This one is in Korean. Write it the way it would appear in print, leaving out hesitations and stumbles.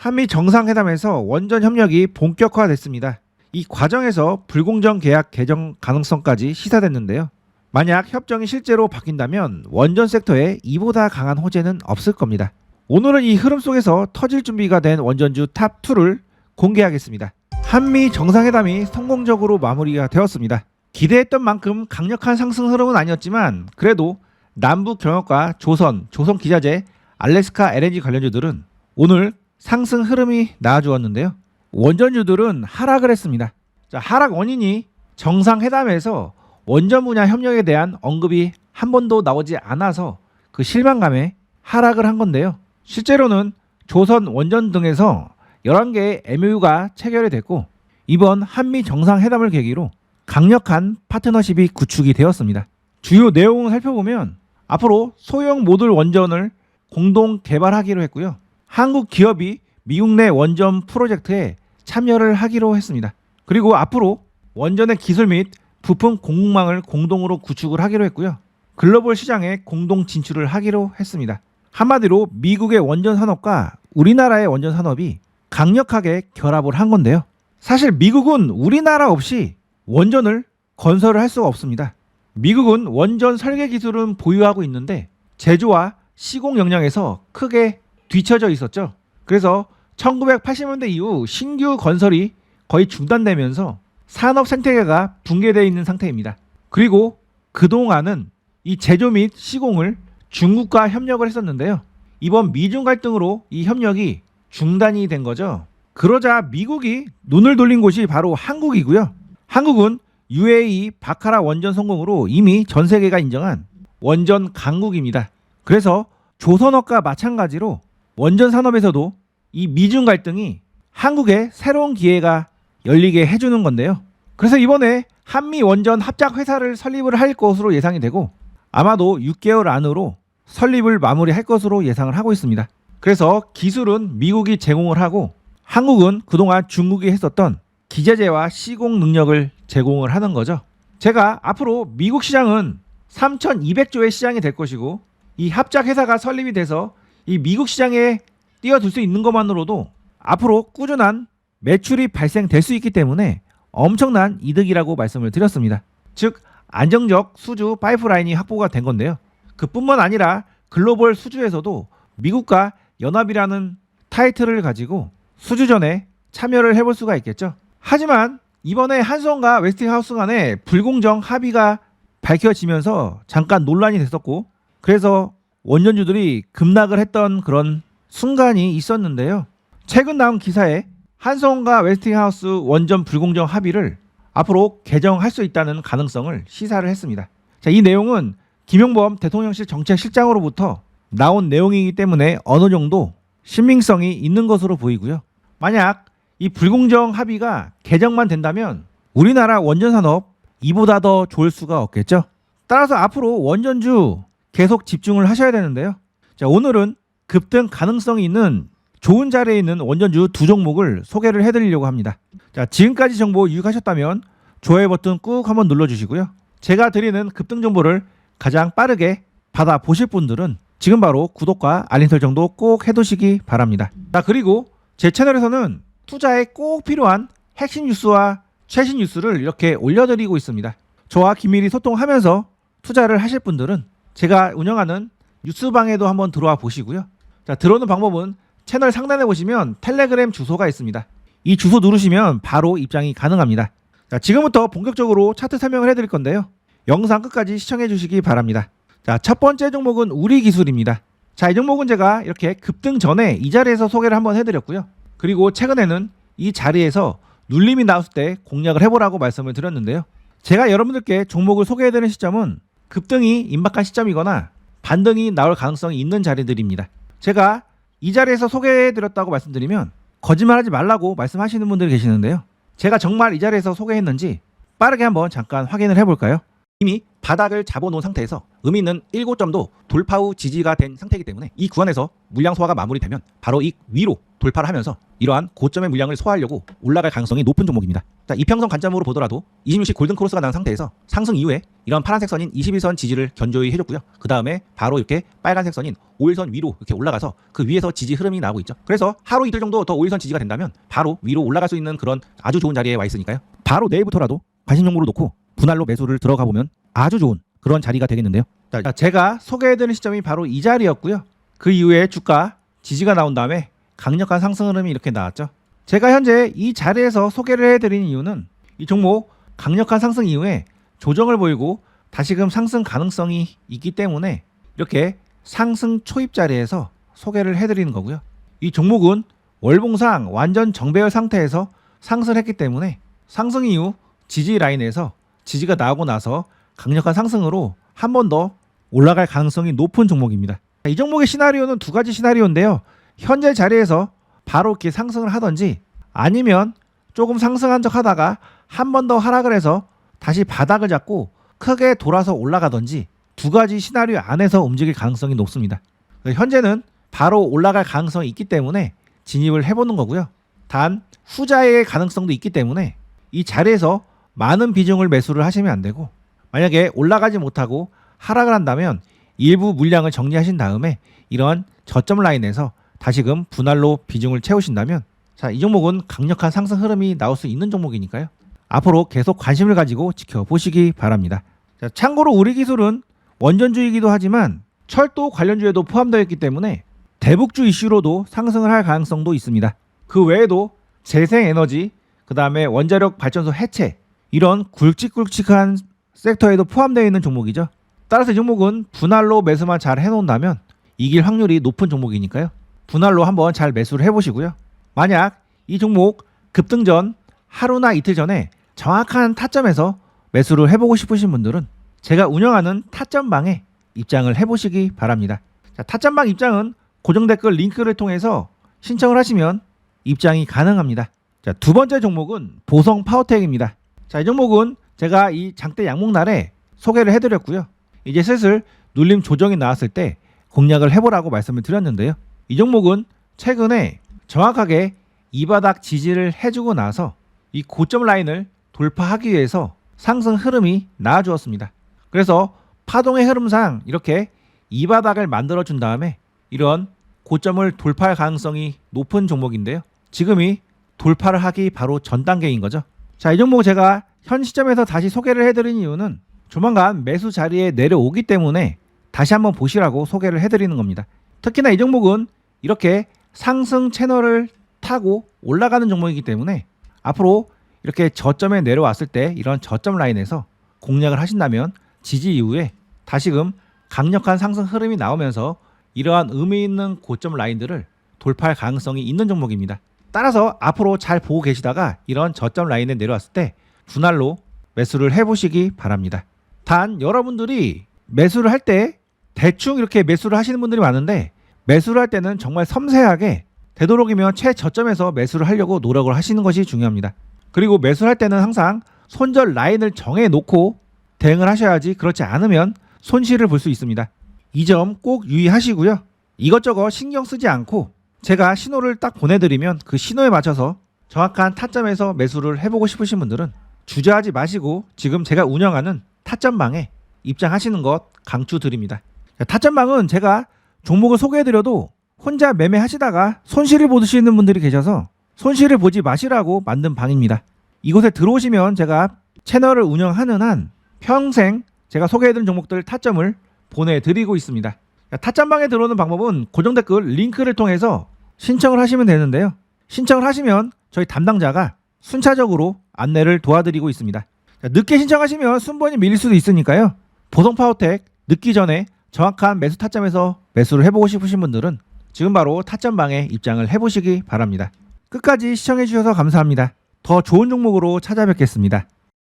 한미 정상회담에서 원전 협력이 본격화됐습니다. 이 과정에서 불공정 계약 개정 가능성까지 시사됐는데요. 만약 협정이 실제로 바뀐다면 원전 섹터에 이보다 강한 호재는 없을 겁니다. 오늘은 이 흐름 속에서 터질 준비가 된 원전주 탑2를 공개하겠습니다. 한미 정상회담이 성공적으로 마무리가 되었습니다. 기대했던 만큼 강력한 상승 흐름은 아니었지만 그래도 남북 경협과 조선 기자재, 알래스카 LNG 관련주들은 오늘 상승 흐름이 나와주었는데요. 원전주들은 하락을 했습니다. 자, 하락 원인이 정상회담에서 원전 분야 협력에 대한 언급이 한 번도 나오지 않아서 그 실망감에 하락을 한 건데요. 실제로는 조선 원전 등에서 11개의 MOU가 체결이 됐고 이번 한미 정상회담을 계기로 강력한 파트너십이 구축이 되었습니다. 주요 내용을 살펴보면 앞으로 소형 모듈 원전을 공동 개발하기로 했고요. 한국 기업이 미국 내 원전 프로젝트에 참여를 하기로 했습니다. 그리고 앞으로 원전의 기술 및 부품 공급망을 공동으로 구축을 하기로 했고요. 글로벌 시장에 공동 진출을 하기로 했습니다. 한마디로 미국의 원전 산업과 우리나라의 원전 산업이 강력하게 결합을 한 건데요. 사실 미국은 우리나라 없이 원전을 건설을 할 수가 없습니다. 미국은 원전 설계 기술은 보유하고 있는데 제조와 시공 역량에서 크게 뒤처져 있었죠. 그래서 1980년대 이후 신규 건설이 거의 중단되면서 산업 생태계가 붕괴되어 있는 상태입니다. 그리고 그동안은 이 제조 및 시공을 중국과 협력을 했었는데요. 이번 미중 갈등으로 이 협력이 중단이 된 거죠. 그러자 미국이 눈을 돌린 곳이 바로 한국이고요. 한국은 UAE 바카라 원전 성공으로 이미 전 세계가 인정한 원전 강국입니다. 그래서 조선업과 마찬가지로 원전 산업에서도 이 미중 갈등이 한국에 새로운 기회가 열리게 해주는 건데요. 그래서 이번에 한미 원전 합작 회사를 설립을 할 것으로 예상이 되고 아마도 6개월 안으로 설립을 마무리할 것으로 예상을 하고 있습니다. 그래서 기술은 미국이 제공을 하고 한국은 그동안 중국이 했었던 기재재와 시공 능력을 제공을 하는 거죠. 제가 앞으로 미국 시장은 3,200조의 시장이 될 것이고 이 합작 회사가 설립이 돼서 이 미국 시장에 뛰어들 수 있는 것만으로도 앞으로 꾸준한 매출이 발생될 수 있기 때문에 엄청난 이득이라고 말씀을 드렸습니다. 즉 안정적 수주 파이프라인이 확보가 된 건데요. 그뿐만 아니라 글로벌 수주에서도 미국과 연합이라는 타이틀을 가지고 수주전에 참여를 해볼 수가 있겠죠. 하지만 이번에 한수원과 웨스팅하우스 간의 불공정 합의가 밝혀지면서 잠깐 논란이 됐었고 그래서 원전주들이 급락을 했던 그런 순간이 있었는데요. 최근 나온 기사에 한수원과 웨스팅하우스 원전 불공정 합의를 앞으로 개정할 수 있다는 가능성을 시사를 했습니다. 자, 이 내용은 김용범 대통령실 정책실장으로부터 나온 내용이기 때문에 어느 정도 신빙성이 있는 것으로 보이고요. 만약 이 불공정 합의가 개정만 된다면 우리나라 원전 산업 이보다 더 좋을 수가 없겠죠. 따라서 앞으로 원전주 계속 집중을 하셔야 되는데요. 자, 오늘은 급등 가능성이 있는 좋은 자리에 있는 원전주 두 종목을 소개를 해드리려고 합니다. 자, 지금까지 정보 유익하셨다면 좋아요 버튼 꾹 한번 눌러주시고요. 제가 드리는 급등 정보를 가장 빠르게 받아보실 분들은 지금 바로 구독과 알림 설정도 꼭 해두시기 바랍니다. 자, 그리고 제 채널에서는 투자에 꼭 필요한 핵심 뉴스와 최신 뉴스를 이렇게 올려드리고 있습니다. 저와 긴밀히 소통하면서 투자를 하실 분들은 제가 운영하는 뉴스방에도 한번 들어와 보시고요. 자, 들어오는 방법은 채널 상단에 보시면 텔레그램 주소가 있습니다. 이 주소 누르시면 바로 입장이 가능합니다. 자, 지금부터 본격적으로 차트 설명을 해드릴 건데요. 영상 끝까지 시청해 주시기 바랍니다. 자, 첫 번째 종목은 우리기술입니다. 자, 이 종목은 제가 이렇게 급등 전에 이 자리에서 소개를 한번 해드렸고요. 그리고 최근에는 이 자리에서 눌림이 나왔을 때 공략을 해보라고 말씀을 드렸는데요. 제가 여러분들께 종목을 소개해드리는 시점은 급등이 임박한 시점이거나 반등이 나올 가능성이 있는 자리들입니다. 제가 이 자리에서 소개해드렸다고 말씀드리면 거짓말하지 말라고 말씀하시는 분들이 계시는데요. 제가 정말 이 자리에서 소개했는지 빠르게 한번 잠깐 확인을 해볼까요? 이미 바닥을 잡아놓은 상태에서 의미 있는 7점도 돌파 후 지지가 된 상태이기 때문에 이 구간에서 물량 소화가 마무리되면 바로 이 위로 돌파를 하면서 이러한 고점의 물량을 소화하려고 올라갈 가능성이 높은 종목입니다. 자, 이평선 관점으로 보더라도 26시 골든 크로스가 난 상태에서 상승 이후에 이런 파란색 선인 21선 지지를 견조히 해줬고요. 그 다음에 바로 이렇게 빨간색 선인 5일선 위로 이렇게 올라가서 그 위에서 지지 흐름이 나오고 있죠. 그래서 하루 이틀 정도 더 5일선 지지가 된다면 바로 위로 올라갈 수 있는 그런 아주 좋은 자리에 와 있으니까요. 바로 내일부터라도 관심 종목으로 놓고 분할로 매수를 들어가 보면 아주 좋은 그런 자리가 되겠는데요. 자, 제가 소개해드린 시점이 바로 이 자리였고요. 그 이후에 주가 지지가 나온 다음에 강력한 상승 흐름이 이렇게 나왔죠. 제가 현재 이 자리에서 소개를 해드린 이유는 이 종목 강력한 상승 이후에 조정을 보이고 다시금 상승 가능성이 있기 때문에 이렇게 상승 초입 자리에서 소개를 해드리는 거고요. 이 종목은 월봉상 완전 정배열 상태에서 상승을 했기 때문에 상승 이후 지지 라인에서 지지가 나오고 나서 강력한 상승으로 한 번 더 올라갈 가능성이 높은 종목입니다. 이 종목의 시나리오는 두 가지 시나리오인데요. 현재 자리에서 바로 이렇게 상승을 하든지 아니면 조금 상승한 척 하다가 한 번 더 하락을 해서 다시 바닥을 잡고 크게 돌아서 올라가든지 두 가지 시나리오 안에서 움직일 가능성이 높습니다. 현재는 바로 올라갈 가능성이 있기 때문에 진입을 해보는 거고요. 단 후자의 가능성도 있기 때문에 이 자리에서 많은 비중을 매수를 하시면 안 되고 만약에 올라가지 못하고 하락을 한다면 일부 물량을 정리하신 다음에 이런 저점 라인에서 다시금 분할로 비중을 채우신다면 자, 이 종목은 강력한 상승 흐름이 나올 수 있는 종목이니까요. 앞으로 계속 관심을 가지고 지켜보시기 바랍니다. 자, 참고로 우리 기술은 원전주이기도 하지만 철도 관련주에도 포함되어 있기 때문에 대북주 이슈로도 상승을 할 가능성도 있습니다. 그 외에도 재생에너지, 그 다음에 원자력 발전소 해체 이런 굵직굵직한 섹터에도 포함되어 있는 종목이죠. 따라서 이 종목은 분할로 매수만 잘 해놓는다면 이길 확률이 높은 종목이니까요. 분할로 한번 잘 매수를 해보시고요. 만약 이 종목 급등 전 하루나 이틀 전에 정확한 타점에서 매수를 해보고 싶으신 분들은 제가 운영하는 타점방에 입장을 해보시기 바랍니다. 자, 타점방 입장은 고정 댓글 링크를 통해서 신청을 하시면 입장이 가능합니다. 자, 두 번째 종목은 보성 파워텍입니다. 자, 이 종목은 제가 이 장대 양봉날에 소개를 해드렸고요. 이제 슬슬 눌림 조정이 나왔을 때 공략을 해보라고 말씀을 드렸는데요. 이 종목은 최근에 정확하게 이 바닥 지지를 해주고 나서 이 고점 라인을 돌파하기 위해서 상승 흐름이 나와주었습니다. 그래서 파동의 흐름상 이렇게 이 바닥을 만들어준 다음에 이런 고점을 돌파할 가능성이 높은 종목인데요. 지금이 돌파를 하기 바로 전 단계인 거죠. 자, 이 종목 제가 현 시점에서 다시 소개를 해드린 이유는 조만간 매수 자리에 내려오기 때문에 다시 한번 보시라고 소개를 해드리는 겁니다. 특히나 이 종목은 이렇게 상승 채널을 타고 올라가는 종목이기 때문에 앞으로 이렇게 저점에 내려왔을 때 이런 저점 라인에서 공략을 하신다면 지지 이후에 다시금 강력한 상승 흐름이 나오면서 이러한 의미 있는 고점 라인들을 돌파할 가능성이 있는 종목입니다. 따라서 앞으로 잘 보고 계시다가 이런 저점 라인에 내려왔을 때 분할로 매수를 해보시기 바랍니다. 단 여러분들이 매수를 할 때 대충 이렇게 매수를 하시는 분들이 많은데 매수를 할 때는 정말 섬세하게 되도록이면 최저점에서 매수를 하려고 노력을 하시는 것이 중요합니다. 그리고 매수를 할 때는 항상 손절 라인을 정해놓고 대응을 하셔야지 그렇지 않으면 손실을 볼 수 있습니다. 이 점 꼭 유의하시고요. 이것저것 신경 쓰지 않고 제가 신호를 딱 보내드리면 그 신호에 맞춰서 정확한 타점에서 매수를 해보고 싶으신 분들은 주저하지 마시고 지금 제가 운영하는 타점방에 입장하시는 것 강추드립니다. 타점방은 제가 종목을 소개해드려도 혼자 매매하시다가 손실을 보시는 분들이 계셔서 손실을 보지 마시라고 만든 방입니다. 이곳에 들어오시면 제가 채널을 운영하는 한 평생 제가 소개해드린 종목들 타점을 보내드리고 있습니다. 타점방에 들어오는 방법은 고정 댓글 링크를 통해서 신청을 하시면 되는데요. 신청을 하시면 저희 담당자가 순차적으로 안내를 도와드리고 있습니다. 늦게 신청하시면 순번이 밀릴 수도 있으니까요. 보성파워텍 늦기 전에 정확한 매수 타점에서 매수를 해보고 싶으신 분들은 지금 바로 타점방에 입장을 해보시기 바랍니다. 끝까지 시청해주셔서 감사합니다. 더 좋은 종목으로 찾아뵙겠습니다.